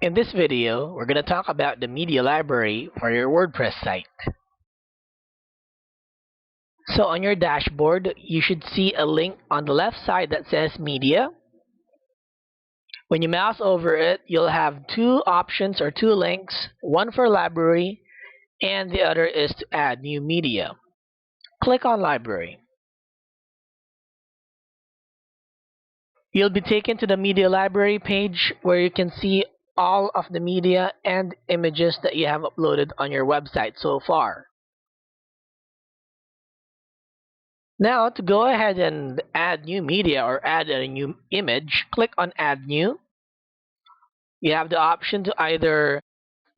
In this video, we're going to talk about the media library for your WordPress site. So on your dashboard, you should see a link on the left side that says media. When you mouse over it, you'll have two options or two links, one for library and the other is to add new media. Click on library. You'll be taken to the media library page where you can see all of the media and images that you have uploaded on your website so far. Now, to go ahead and add new media or add a new image, click on Add New. You have the option to either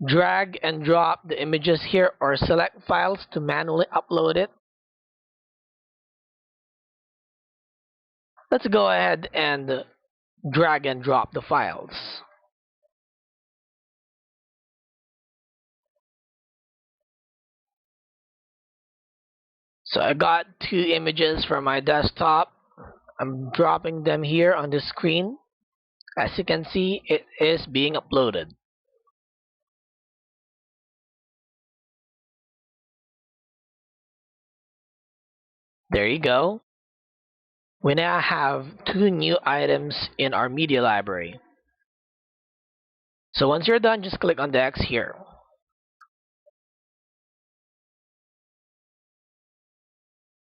drag and drop the images here or select files to manually upload it. Let's go ahead and drag and drop the files. So I got two images from my desktop. I'm dropping them here on the screen. As you can see, it is being uploaded. There you go. We now have two new items in our media library. So once you're done, just click on the X here.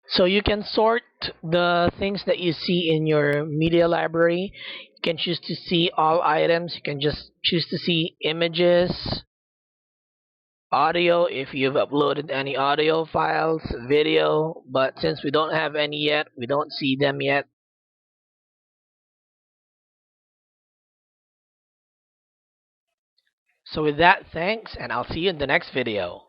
So you can sort the things that you see in your media library. You can choose to see all items. You can just choose to see images, audio if you've uploaded any audio files, video, but since we don't have any yet, we don't see them yet. So with that, thanks, and I'll see you in the next video.